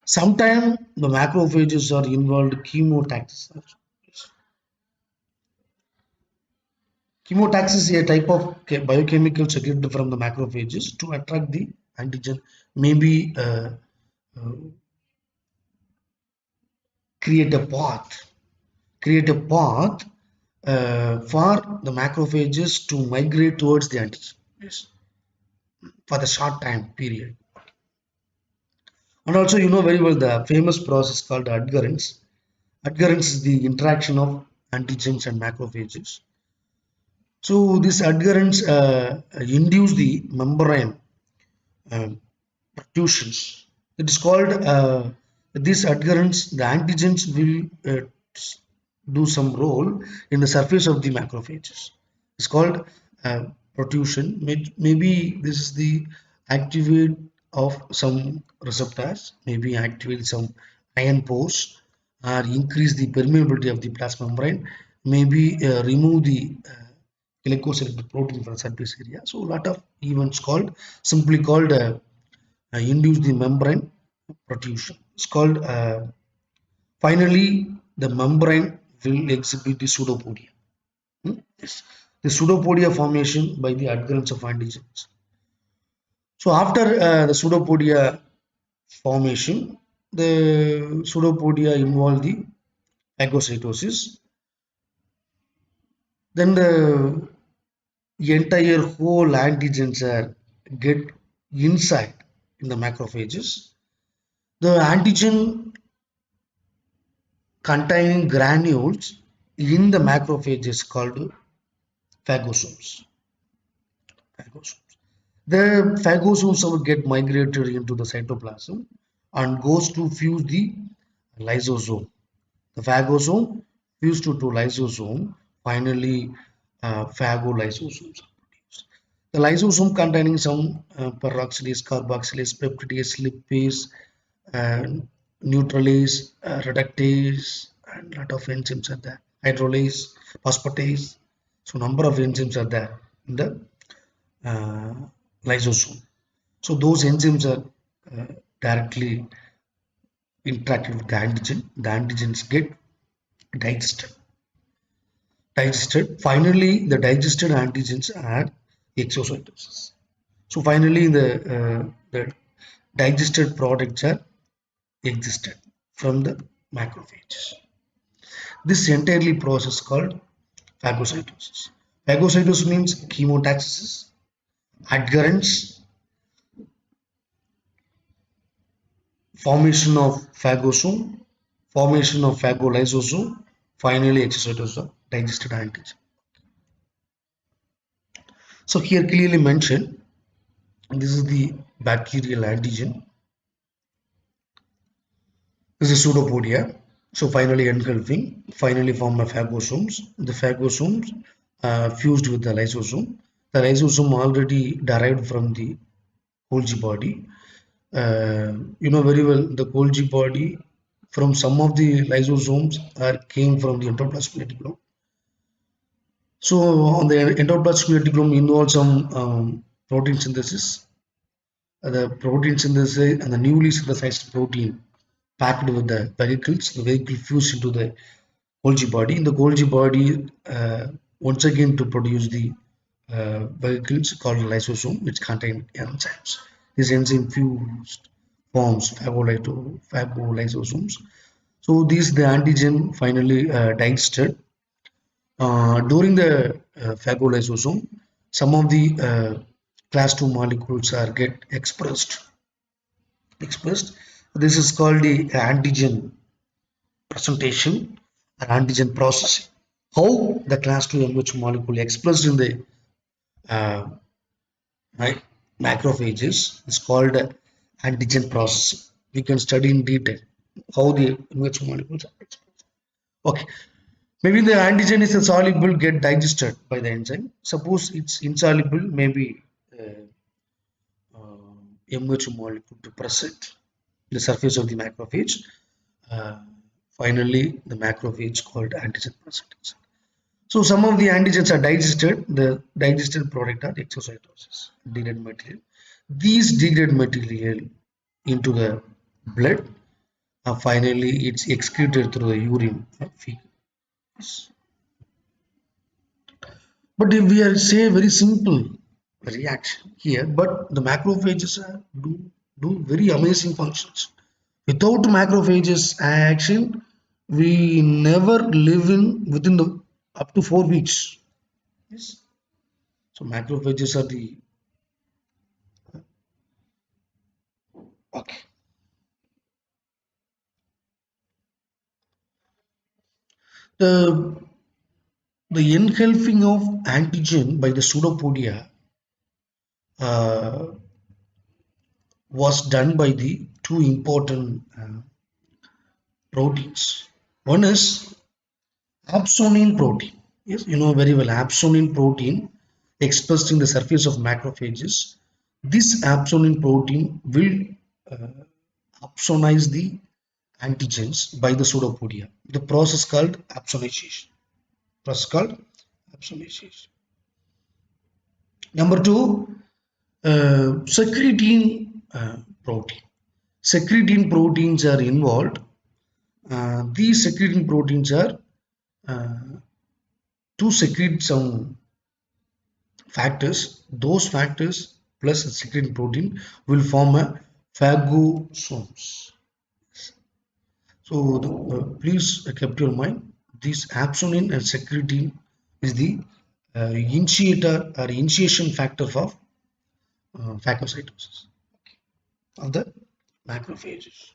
Sometimes the macrophages are involved chemotaxis. Chemotaxis is a type of biochemical secreted from the macrophages to attract the antigen, maybe uh, create a path, create a path for the macrophages to migrate towards the antigen. Yes, for the short time period. And also, you know very well the famous process called adherence. Adherence is the interaction of antigens and macrophages. So this adherence induce the membrane uh, protrusions. It is called this adherence. The antigens will do some role in the surface of the macrophages. It's called protrusion. Maybe this is the activate of some receptors. Maybe activate some ion pores or increase the permeability of the plasma membrane. Maybe remove the glycosylated protein from the surface area. So a lot of events called simply called induce the membrane protrusion. It's called finally the membrane will exhibit the pseudopodia. Yes. The pseudopodia formation by the adherence of antigens. So after the pseudopodia formation, the pseudopodia involve the phagocytosis. Then the entire whole antigens are get inside in the macrophages. The antigen containing granules in the macrophages called phagocytes. Phagocytes. The phagocytes will get migrated into the cytoplasm and goes to fuse the lysosome. The phagosome fused to lysosome. Finally, phagolysosomes are produced. The lysosome containing some peroxidase, carboxylase, peptidase, lipase, and neutralase, reductase, and lot of enzymes are there. Hydrolase, phosphatase. So number of enzymes are there in the uh, lysosome. So those enzymes are directly interacted with the antigen. The antigens get digested. Finally, the digested antigens are exocytosis. So finally, the digested products are existed from the macrophages. This entirely process called phagocytosis. Phagocytosis means chemotaxis, adherence, formation of phagosome, formation of phagolysosome, finally exocytosis of digested antigen. So here clearly mentioned, this is the bacterial antigen. This is pseudopodia. So finally engulfing, finally form a phagosomes. The phagosomes fused with the lysosome. The lysosome already derived from the Golgi body. You know very well the Golgi body from some of the lysosomes came from the endoplasmic reticulum. So on the endoplasmic reticulum involves some protein synthesis. The protein synthesis and the newly synthesized protein packed with the vesicles. The vehicle fused into the Golgi body. In the Golgi body, once again to produce the vesicles called lysosome, which contain enzymes. These enzyme fused forms phagolysosomes. So these the antigen finally digested. During the phagolysosome, some of the class 2 molecules are get expressed. This is called the antigen presentation or antigen processing. How the class 2 MH molecule expressed in the uh, macrophages is called antigen processing. We can study in detail how the MH molecules are expressed. Okay, maybe the antigen is a soluble get digested by the enzyme. Suppose it's insoluble, maybe MH molecule to present the surface of the macrophage. Uh, Finally, the macrophage called antigen presentation. So some of the antigens are digested. The digested product are exocytosis, degraded material. These degraded material into the blood finally it's excreted through the urine or feces. But if we are say very simple reaction here, but the macrophages do very amazing functions. Without macrophages action, we never live in within the up to 4 weeks. Yes. So macrophages are the okay. The the engulfing of antigen by the pseudopodia uh, was done by the two important proteins. One is absonine protein. Yes, you know very well absonine protein expressed in the surface of macrophages. This absonine protein will absonize the antigens by the pseudopodia. The process called absonization. Process called absonization. Number two, secretin protein. Secretin proteins are involved. These secretin proteins are uh, to secrete some factors. Those factors plus a secretin protein will form a phagosomes. So please keep your mind. This absonine and secretin is the initiator or initiation factor of phagocytosis of the macrophages.